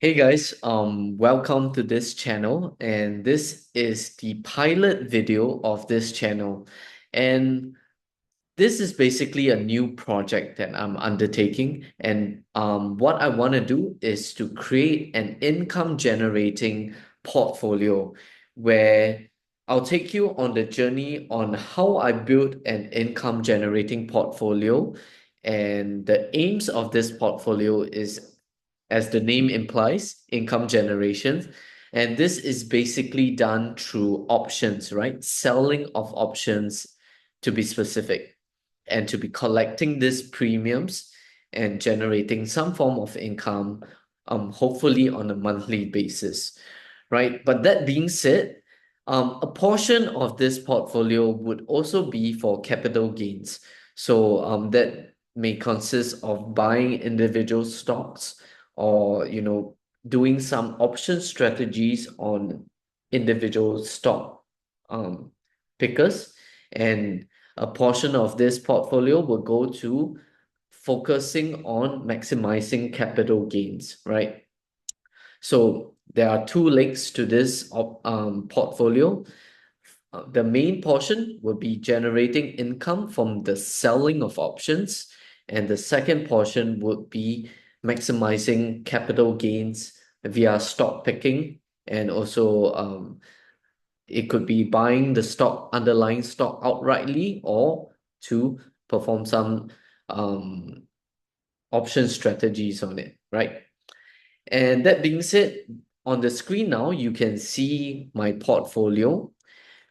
Hey guys, welcome to this channel, and this is the pilot video of this channel. And this is basically a new project that I'm undertaking. And what I want to do is to create an income generating portfolio where I'll take you on the journey on how I built an income generating portfolio. And the aims of this portfolio is, as the name implies, income generation. And this is basically done through options, right? Selling of options to be specific, and to be collecting these premiums and generating some form of income, hopefully on a monthly basis, right? But that being said, a portion of this portfolio would also be for capital gains. So that may consist of buying individual stocks, or doing some option strategies on individual stock um, pickers. And a portion of this portfolio will go to focusing on maximizing capital gains, right? So there are two legs to this portfolio. The main portion will be generating income from the selling of options, and the second portion would be maximizing capital gains via stock picking, and also it could be buying the underlying stock outrightly, or to perform some um, option strategies on it, right? And that being said, on the screen now, you can see my portfolio,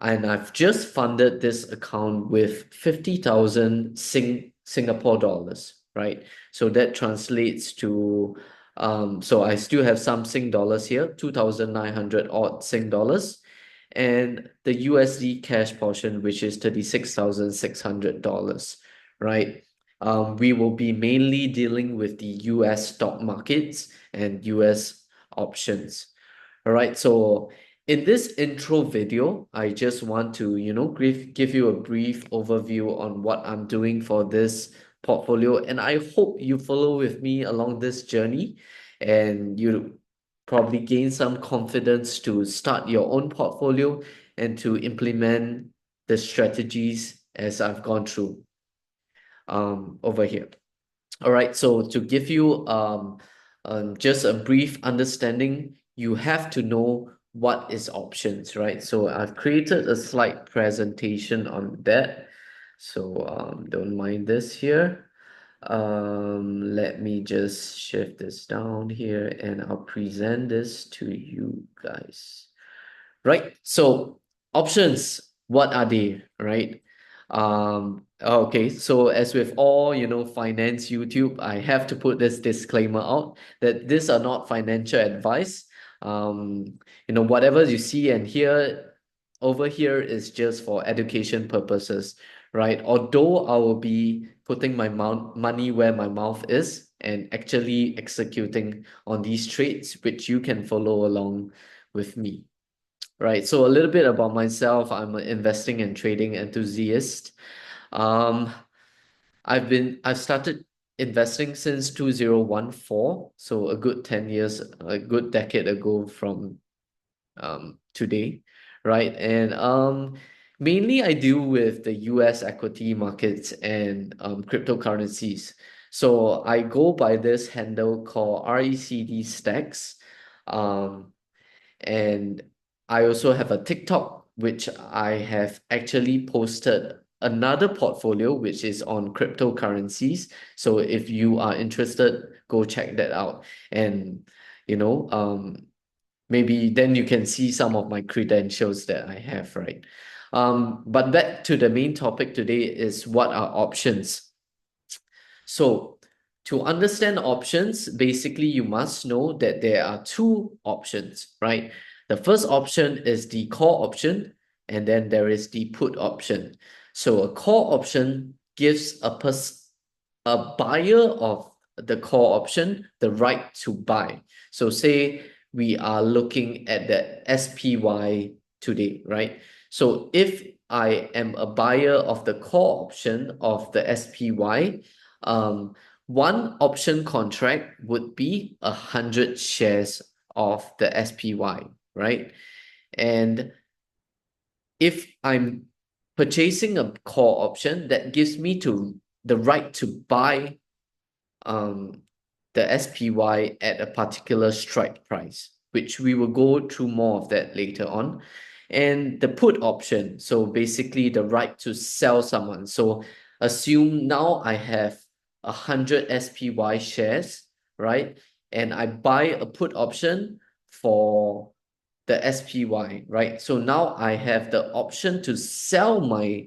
and I've just funded this account with 50,000 Singapore dollars, right? So that translates to, so I still have some Sing dollars here, 2,900 odd Sing dollars, and the USD cash portion, which is $36,600, right? We will be mainly dealing with the US stock markets and US options. All right, so in this intro video, I just want to, give you a brief overview on what I'm doing for this portfolio. And I hope you follow with me along this journey, and you probably gain some confidence to start your own portfolio and to implement the strategies as I've gone through over here. All right, so to give you just a brief understanding, you have to know what is options, right? So I've created a slide presentation on that. So don't mind this here. Let me just shift this down here, and I'll present this to you guys. Right. So options, what are they, right? Okay, so as with all, finance YouTube, I have to put this disclaimer out that these are not financial advice. Whatever you see and hear over here is just for education purposes, right? Although I will be putting my money where my mouth is and actually executing on these trades, which you can follow along with me. Right. So a little bit about myself. I'm an investing and trading enthusiast. Um, I've started investing since 2014, so a good 10 years, a good decade ago from today, right? And mainly I deal with the US equity markets and cryptocurrencies. So I go by this handle called RECD Stacks. Um, and I also have a TikTok, which I have actually posted another portfolio, which is on cryptocurrencies. So if you are interested, go check that out. And, you know, um, maybe then you can see some of my credentials that I have, right? But back to the main topic today is what are options? So to understand options, basically you must know that there are two options, right? The first option is the call option, and then there is the put option. So a call option gives a buyer of the call option the right to buy. So say we are looking at the SPY today, right? So if I am a buyer of the call option of the SPY, um, one option contract would be 100 shares of the SPY, right? And if I'm purchasing a call option, that gives me the right to buy um, the SPY at a particular strike price, which we will go through more of that later on. And the put option, so basically the right to sell someone. So assume now I have 100 SPY shares, right? And I buy a put option for the SPY, right? So now I have the option to sell my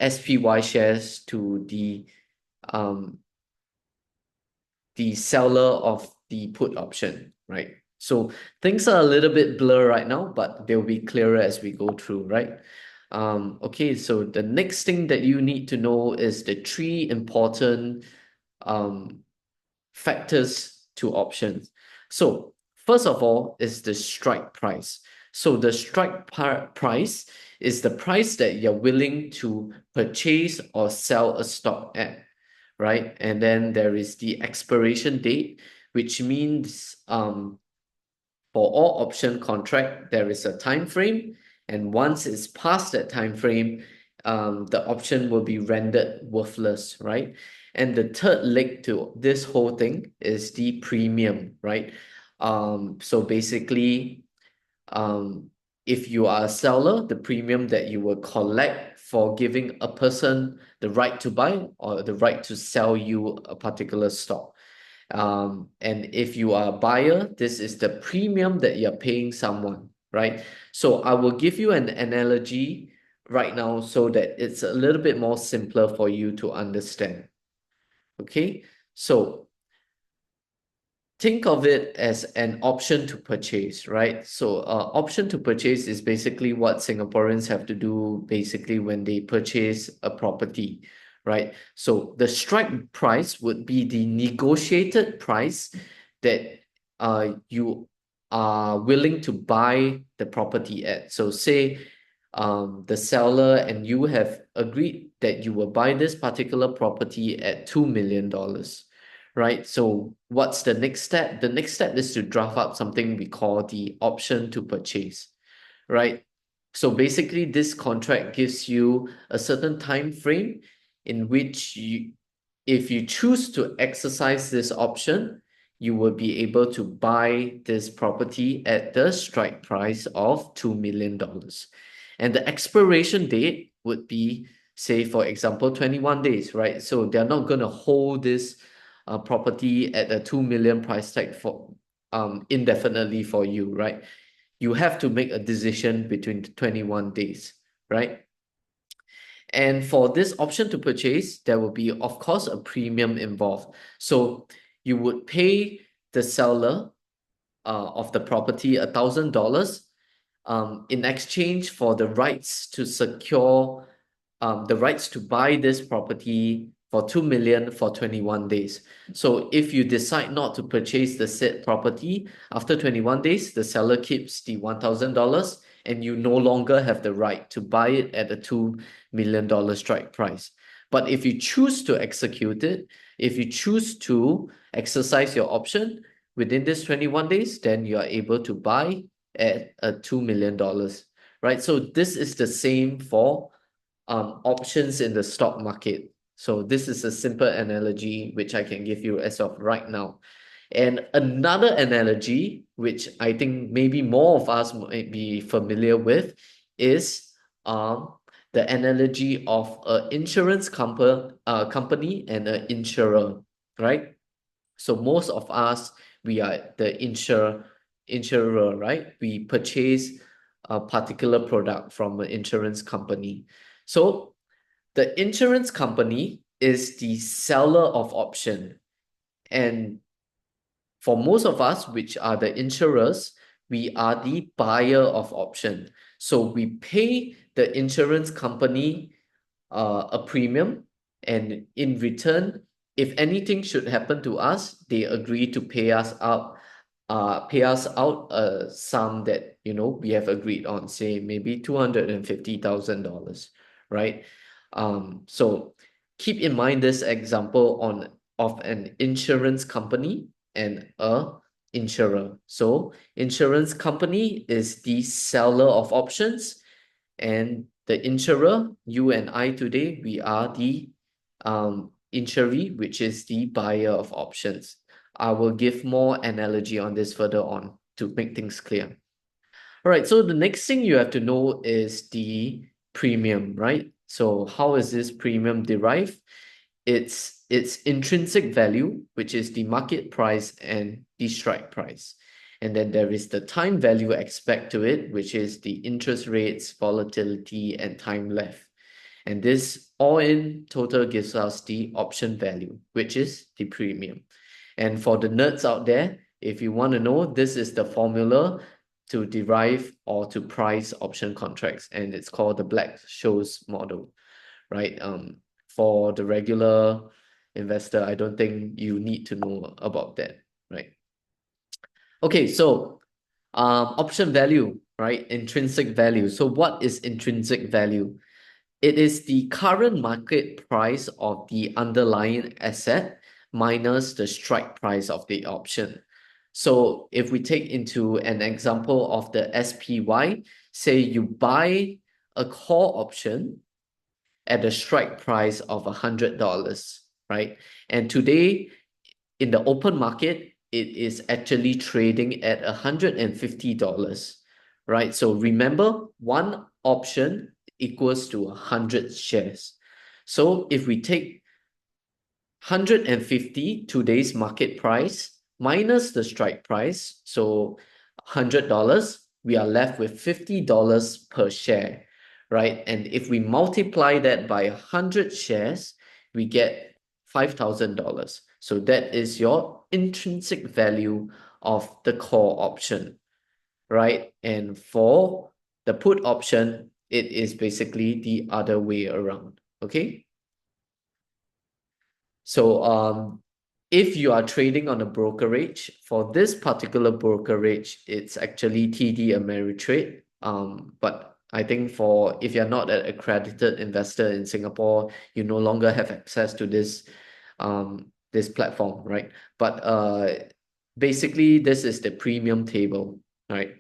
SPY shares to um the seller of the put option, right? So things are a little bit blur right now, but they'll be clearer as we go through, right? Okay, so the next thing that you need to know is the three important um, factors to options. So first of all is the strike price. So the strike price is the price that you're willing to purchase or sell a stock at, right? And then there is the expiration date, which means for all option contract, there is a time frame, and once it's past that time frame, the option will be rendered worthless, right? And the third leg to this whole thing is the premium, right? So basically, if you are a seller, the premium that you will collect for giving a person the right to buy or the right to sell you a particular stock. And if you are a buyer, this is the premium that you're paying someone, right? So I will give you an analogy right now so that it's a little bit more simpler for you to understand. Okay, so think of it as an option to purchase, right? So option to purchase is basically what Singaporeans have to do basically when they purchase a property, right? So the strike price would be the negotiated price that you are willing to buy the property at. So say the seller and you have agreed that you will buy this particular property at $2 million, right? So what's the next step? The next step is to draft up something we call the option to purchase, right? So basically, this contract gives you a certain time frame in which if you choose to exercise this option, you will be able to buy this property at the strike price of $2 million. And the expiration date would be, say, for example, 21 days, right? So they're not going to hold this property at a 2 million price tag for indefinitely for you, right? You have to make a decision between 21 days, right? And for this option to purchase, there will be, of course, a premium involved. So you would pay the seller of the property $1,000 in exchange for the rights to secure the rights to buy this property for 2 million for 21 days. So if you decide not to purchase the said property after 21 days, the seller keeps the $1,000 and you no longer have the right to buy it at a $2 million strike price. But if you choose to execute it, if you choose to exercise your option within this 21 days, then you are able to buy at a $2 million, right? So this is the same for options in the stock market. So this is a simple analogy which I can give you as of right now. And another analogy, which I think maybe more of us might be familiar with, is the analogy of an insurance company and an insurer, right? So most of us, we are the insurer, right? We purchase a particular product from an insurance company. So the insurance company is the seller of option. And for most of us, which are the insurers, we are the buyer of option. So we pay the insurance company a premium, and in return, if anything should happen to us, they agree to pay us out a sum that we have agreed on, say maybe $250,000, right? So keep in mind this example on of an insurance company and a insurer. So insurance company is the seller of options, and the insurer, you and I today, we are the insuree, which is the buyer of options. I will give more analogy on this further on to make things clear. All right, so the next thing you have to know is the premium, right? So how is this premium derived? It's intrinsic value, which is the market price and the strike price. And then there is the time value aspect to it, which is the interest rates, volatility, and time left. And this all in total gives us the option value, which is the premium. And for the nerds out there, if you want to know, this is the formula to derive or to price option contracts, and it's called the Black-Scholes model, right? For the regular investor, I don't think you need to know about that, right? Okay, so option value, right? Intrinsic value. So what is intrinsic value? It is the current market price of the underlying asset minus the strike price of the option. So if we take into an example of the SPY, say you buy a call option at a strike price of $100, right? And today in the open market, it is actually trading at $150, right? So remember, one option equals to 100 shares. So if we take 150 today's market price minus the strike price, so $100, we are left with $50 per share, right? And if we multiply that by 100 shares, we get $5,000. So that is your intrinsic value of the call option, right? And for the put option, it is basically the other way around, okay? So if you are trading on a brokerage, for this particular brokerage, it's actually TD Ameritrade. But I think for if you're not an accredited investor in Singapore, you no longer have access to this platform, right? But basically this is the premium table, right?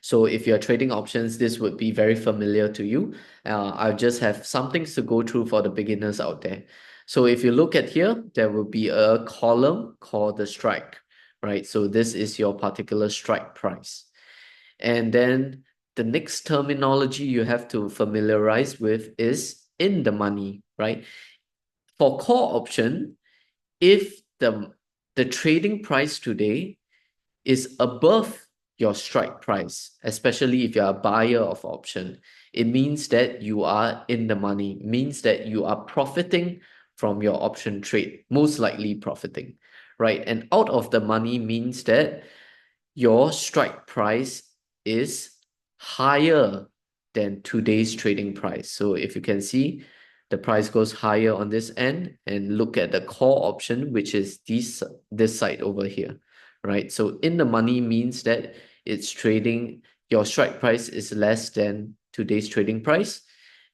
So if you're trading options, this would be very familiar to you. I'll just have some things to go through for the beginners out there. So if you look at here, there will be a column called the strike, right? So this is your particular strike price. And then the next terminology you have to familiarize with is in the money, right? For call option, if the trading price today is above your strike price, especially if you're a buyer of option, it means that you are in the money, means that you are profiting from your option trade, most likely profiting, right? And out of the money means that your strike price is higher than today's trading price. So if you can see, the price goes higher on this end, and look at the call option, which is this side over here, right? So in the money means that it's trading, your strike price is less than today's trading price.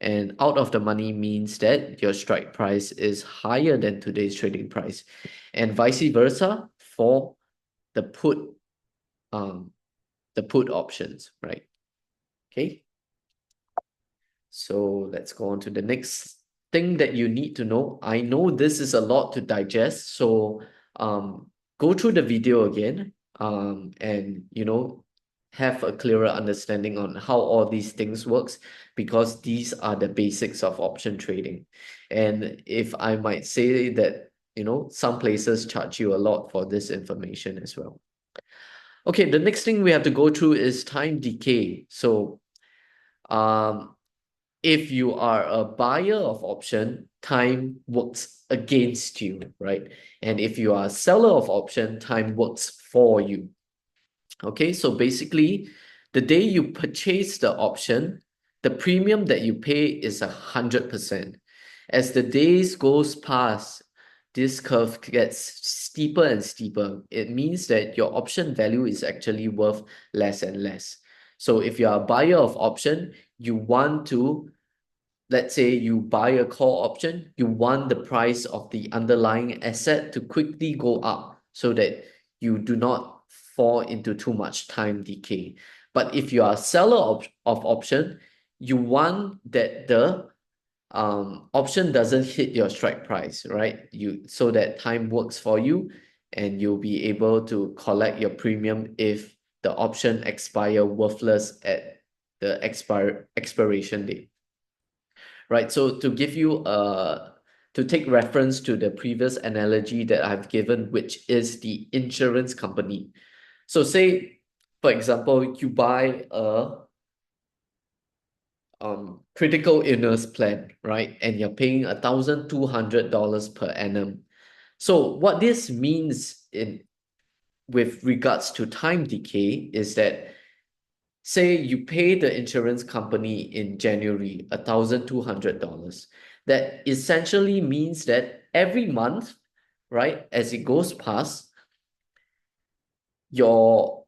And out of the money means that your strike price is higher than today's trading price. And vice versa for the put options, right? Okay. So let's go on to the next thing that you need to know. I know this is a lot to digest, so go through the video again, and have a clearer understanding on how all these things works, because these are the basics of option trading. And if I might say that, some places charge you a lot for this information as well. Okay, the next thing we have to go through is time decay. So if you are a buyer of option, time works against you, right? And if you are a seller of option, time works for you. Okay, so basically, the day you purchase the option, the premium that you pay is 100%. As the days goes past, this curve gets steeper and steeper. It means that your option value is actually worth less and less. So if you are a buyer of option, you want to let's say you buy a call option, you want the price of the underlying asset to quickly go up so that you do not fall into too much time decay. But if you are a seller of option, you want that the option doesn't hit your strike price, right? So that time works for you and you'll be able to collect your premium if the option expire worthless at the expiration date. Right. So to give you to take reference to the previous analogy that I've given, which is the insurance company. So say, for example, you buy a critical illness plan, right? And you're paying $1,200 per annum. So what this means in with regards to time decay is that, say you pay the insurance company in January $1,200. That essentially means that every month, right, as it goes past, your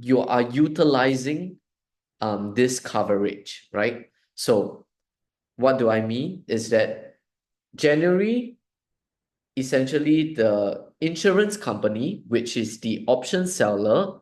you are utilizing this coverage, right? So what do I mean is that January, essentially the insurance company, which is the option seller,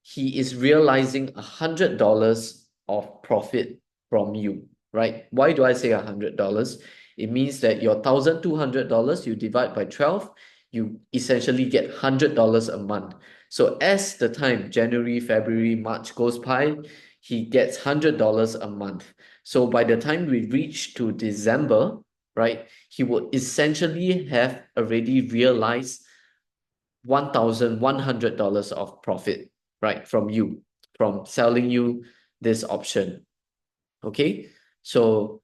he is realizing $100 of profit from you, right? Why do I say $100? It means that your $1,200, you divide by 12, you essentially get $100 a month. So as the time, January, February, March goes by, he gets $100 a month. So by the time we reach to December, right, he would essentially have already realized $1,100 of profit, right, from you, from selling you this option. Okay. So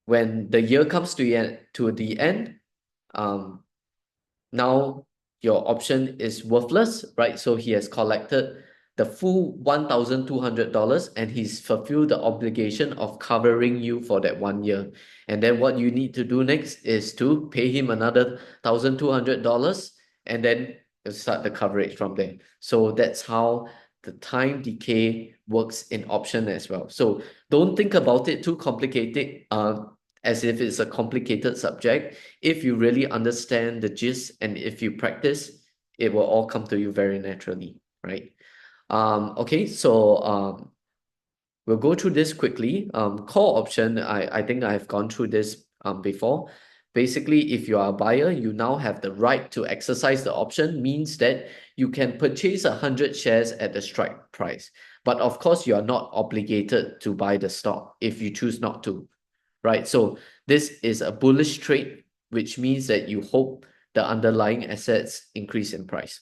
when the year comes to the end, um, now your option is worthless, right? So he has collected the full $1,200 and he's fulfilled the obligation of covering you for that 1 year. And then what you need to do next is to pay him another $1,200 and then you start the coverage from there. So that's how the time decay works in option as well. So don't think about it too complicated, as if it's a complicated subject. If you really understand the gist and if you practice, it will all come to you very naturally, right? Okay, so we'll go through this quickly. Call option, I think I've gone through this before. Basically, if you are a buyer, you now have the right to exercise the option, means that you can purchase 100 shares at the strike price. But of course, you are not obligated to buy the stock if you choose not to, right? So this is a bullish trade, which means that you hope the underlying assets increase in price.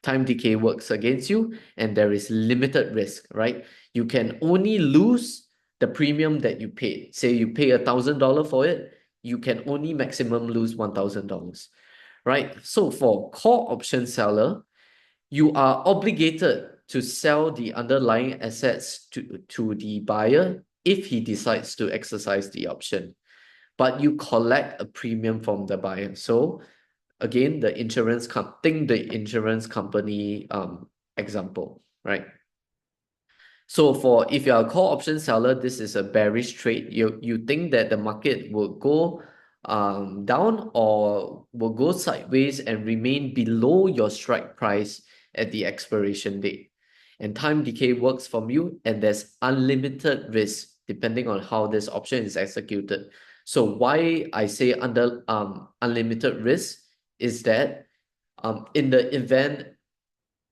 Time decay works against you and there is limited risk, right? You can only lose the premium that you paid. Say you pay $1,000 for it, you can only maximum lose $1,000, right? So for call option seller, you are obligated to sell the underlying assets to the buyer if he decides to exercise the option. But you collect a premium from the buyer. So again, the insurance company example, right? So for if you are a call option seller, this is a bearish trade. You think that the market will go down or will go sideways and remain below your strike price at the expiration date. And time decay works from you, and there's unlimited risk depending on how this option is executed. So why I say unlimited risk is that in the event,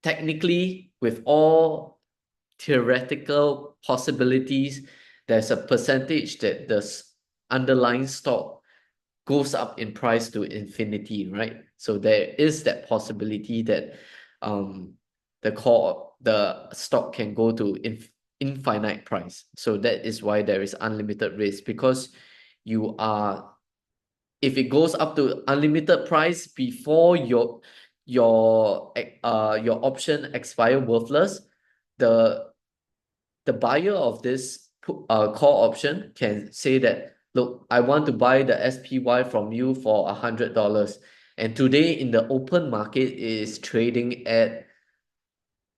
technically, with all theoretical possibilities, there's a percentage that the underlying stock goes up in price to infinity, right? So there is that possibility that the stock can go to infinite price. So that is why there is unlimited risk, because you are, if it goes up to unlimited price before your option expire worthless, the buyer of this call option can say that, look, I want to buy the SPY from you for $100, and today in the open market is trading at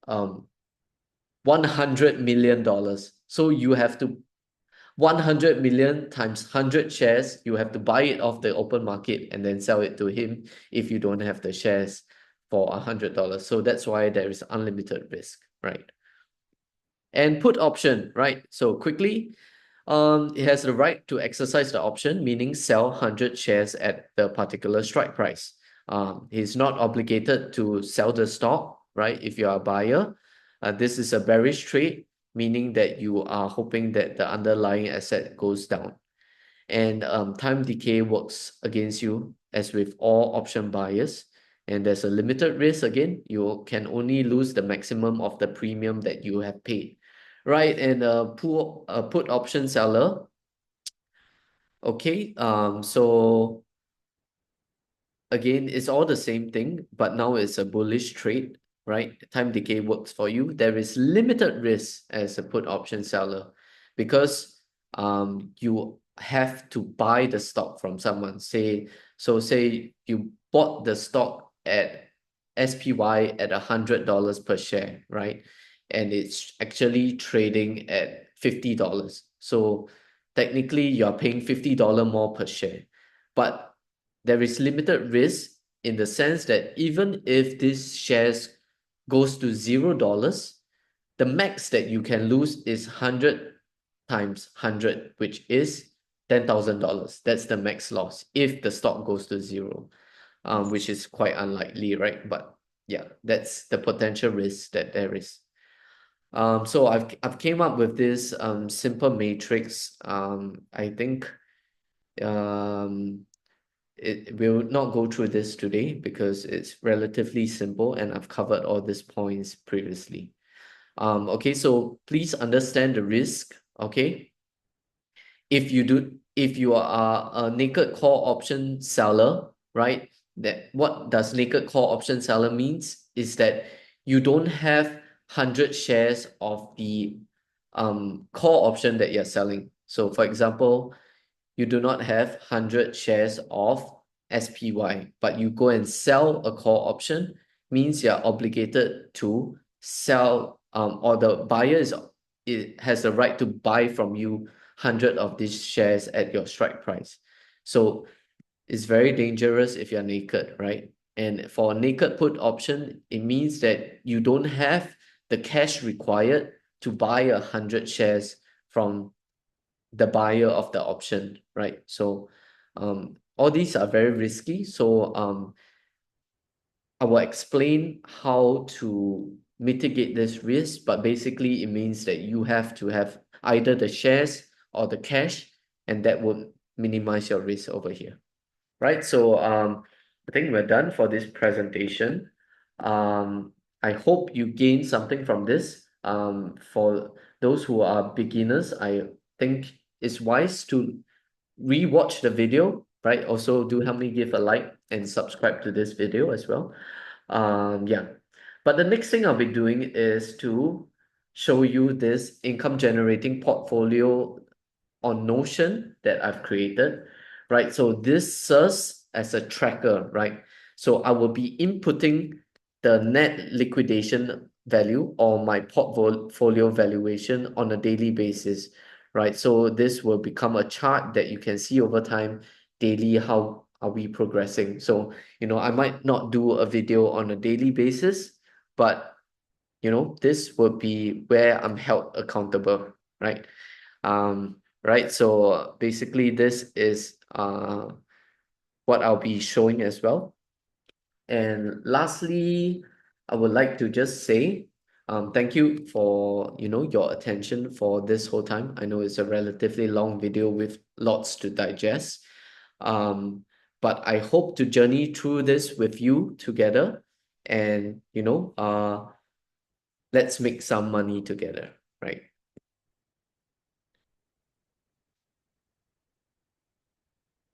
$100 million. So you have to 100 million times 100 shares, you have to buy it off the open market and then sell it to him if you don't have the shares for $100. So that's why there is unlimited risk, right? And put option, right? So quickly, it has the right to exercise the option, meaning sell 100 shares at the particular strike price. He's not obligated to sell the stock, right? If you are a buyer, this is a bearish trade, meaning that you are hoping that the underlying asset goes down. And time decay works against you, as with all option buyers. And there's a limited risk again. You can only lose the maximum of the premium that you have paid, right? And a put option seller. Okay, so again, it's all the same thing, but now it's a bullish trade, right? Time decay works for you. There is limited risk as a put option seller because you have to buy the stock from someone. Say you bought the stock at SPY at $100 per share, right? And it's actually trading at $50. So technically you're paying $50 more per share. But there is limited risk in the sense that even if this shares goes to $0, the max that you can lose is 100 times 100, which is $10,000. That's the max loss if the stock goes to zero, which is quite unlikely, right? But yeah, that's the potential risk that there is. So I've came up with this simple matrix. I think it will not go through this today because it's relatively simple and I've covered all these points previously. Okay, so please understand the risk, okay? If you are a naked call option seller, right? That what does naked call option seller means is that you don't have 100 shares of the call option that you're selling. So for example, you do not have 100 shares of SPY, but you go and sell a call option, means you're obligated to sell, or the buyer it has the right to buy from you 100 of these shares at your strike price. So it's very dangerous if you're naked, right? And for a naked put option, it means that you don't have the cash required to buy 100 shares from the buyer of the option, right? So all these are very risky. So I will explain how to mitigate this risk, but basically it means that you have to have either the shares or the cash, and that would minimize your risk over here, right? So I think we're done for this presentation. I hope you gain something from this. For those who are beginners, I think it's wise to re-watch the video, right? Also, do help me give a like and subscribe to this video as well. Yeah. But the next thing I'll be doing is to show you this income generating portfolio on Notion that I've created, right? So this serves as a tracker, right? So I will be inputting the net liquidation value or my portfolio valuation on a daily basis, right? So this will become a chart that you can see over time daily, how are we progressing. So, I might not do a video on a daily basis, but this will be where I'm held accountable, right? Right, so basically this is what I'll be showing as well. And lastly, I would like to just say thank you for your attention for this whole time. I know it's a relatively long video with lots to digest, but I hope to journey through this with you together, and let's make some money together, right?